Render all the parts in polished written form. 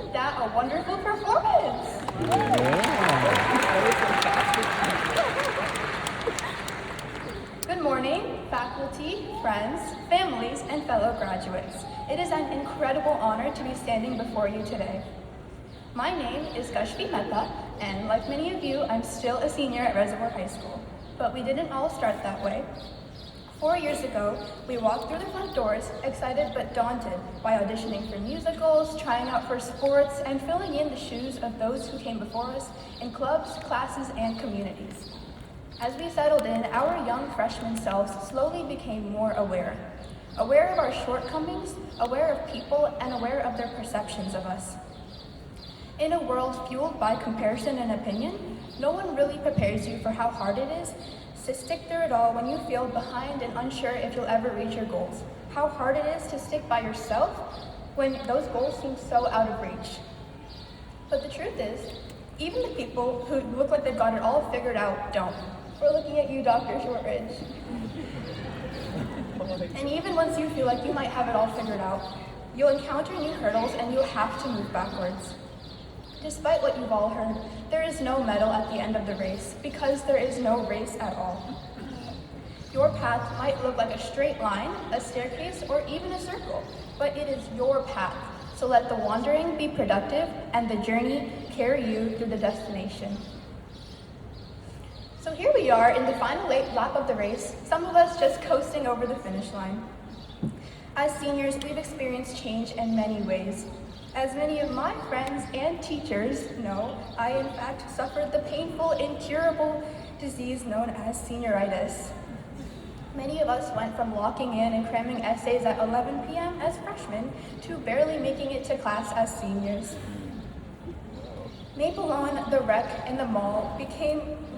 Isn't that a wonderful performance? Good morning, faculty, friends, families, and fellow graduates. It is an incredible honor to be standing before you today. My name is Kashfi Mehta, and like many of you, I'm still a senior at Reservoir High School. But we didn't all start that way. 4 years ago, we walked through the front doors, excited but daunted by auditioning for musicals, trying out for sports, and filling in the shoes of those who came before us in clubs, classes, and communities. As we settled in, our young freshman selves slowly became more aware of our shortcomings, aware of people, and aware of their perceptions of us. In a world fueled by comparison and opinion, no one really prepares you for how hard it is to stick through it all when you feel behind and unsure if you'll ever reach your goals. How hard it is to stick by yourself when those goals seem so out of reach. But the truth is, even the people who look like they've got it all figured out don't. We're looking at you, Dr. Shortridge. And even once you feel like you might have it all figured out, you'll encounter new hurdles and you'll have to move backwards. Despite what you've all heard, there is no medal at the end of the race because there is no race at all. Your path might look like a straight line, a staircase, or even a circle, but it is your path. So let the wandering be productive and the journey carry you through the destination. So here we are in the final lap of the race, some of us just coasting over the finish line. As seniors, we've experienced change in many ways. As many of my friends and teachers know, I in fact suffered the painful, incurable disease known as senioritis. Many of us went from locking in and cramming essays at 11 p.m. as freshmen to barely making it to class as seniors. Maple Lawn, the rec, and the mall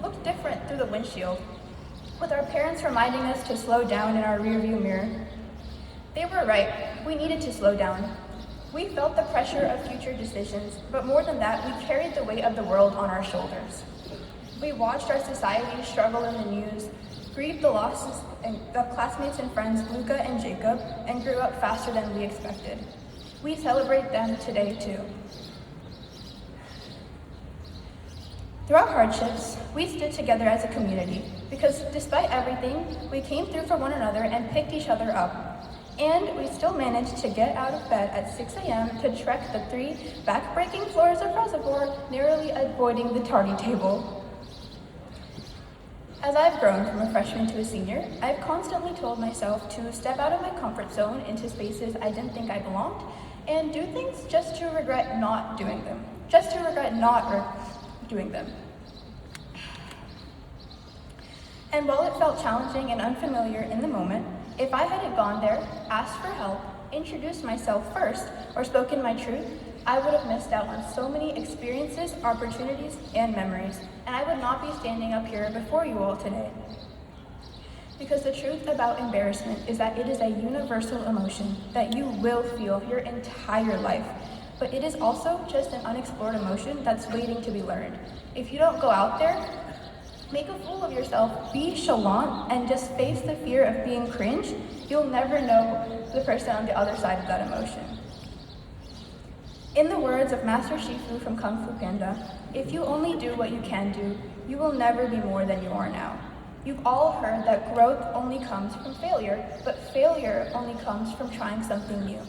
looked different through the windshield, with our parents reminding us to slow down in our rearview mirror. They were right, we needed to slow down. We felt the pressure of future decisions, but more than that, we carried the weight of the world on our shoulders. We watched our society struggle in the news, grieved the losses of classmates and friends Luca and Jacob, and grew up faster than we expected. We celebrate them today too. Through our hardships, we stood together as a community because despite everything, we came through for one another and picked each other up. And we still managed to get out of bed at 6 a.m. to trek the 3 back-breaking floors of Reservoir, narrowly avoiding the tardy table. As I've grown from a freshman to a senior, I've constantly told myself to step out of my comfort zone into spaces I didn't think I belonged, and do things just to regret not doing them. And while it felt challenging and unfamiliar in the moment, if I hadn't gone there, asked for help, introduced myself first, or spoken my truth, I would have missed out on so many experiences, opportunities, and memories, and I would not be standing up here before you all today. Because the truth about embarrassment is that it is a universal emotion that you will feel your entire life, but it is also just an unexplored emotion that's waiting to be learned. If you don't go out there, make a fool of yourself, be chalant, and just face the fear of being cringe, you'll never know the person on the other side of that emotion. In the words of Master Shifu from Kung Fu Panda, if you only do what you can do, you will never be more than you are now. You've all heard that growth only comes from failure, but failure only comes from trying something new.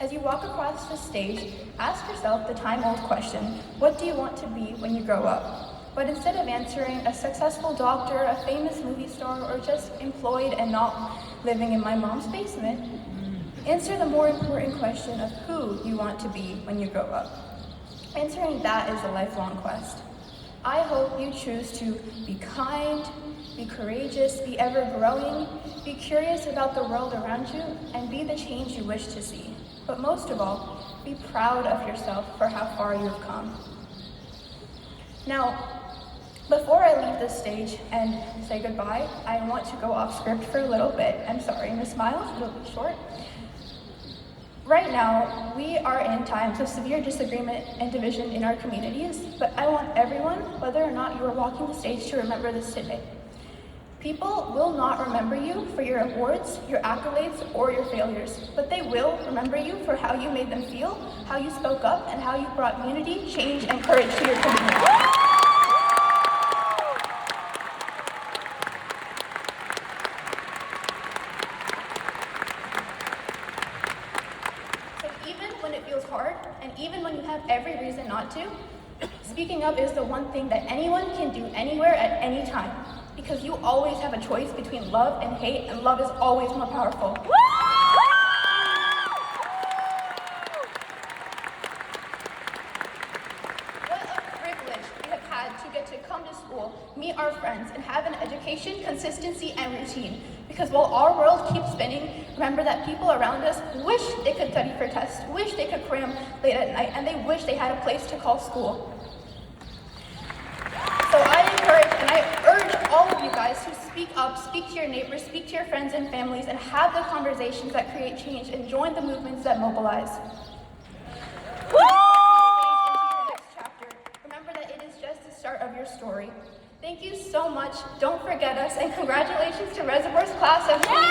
As you walk across the stage, ask yourself the time-old question, what do you want to be when you grow up? But instead of answering a successful doctor, a famous movie star, or just employed and not living in my mom's basement, answer the more important question of who you want to be when you grow up. Answering that is a lifelong quest. I hope you choose to be kind, be courageous, be ever-growing, be curious about the world around you, and be the change you wish to see. But most of all, be proud of yourself for how far you've come. Now, before I leave this stage and say goodbye, I want to go off script for a little bit. I'm sorry, Miss Miles, it'll be short. Right now, we are in times of severe disagreement and division in our communities, but I want everyone, whether or not you are walking the stage, to remember this today. People will not remember you for your awards, your accolades, or your failures, but they will remember you for how you made them feel, how you spoke up, and how you brought unity, change, and courage to your community. So even when it feels hard, and even when you have every reason not to, speaking up is the one thing that anyone can do anywhere at any time. Because you always have a choice between love and hate, and love is always more powerful. What a privilege we have had to get to come to school, meet our friends, and have an education, consistency, and routine. Because while our world keeps spinning, remember that people around us wish they could study for tests, wish they could cram late at night, and they wish they had a place to call school. So I encourage and I urge all of you guys to speak up, speak to your neighbors, speak to your friends and families, and have the conversations that create change, and join the movements that mobilize. Woo! Into your next chapter. Remember that it is just the start of your story. Thank you so much. Don't forget us, and congratulations to Reservoir's class of 2020.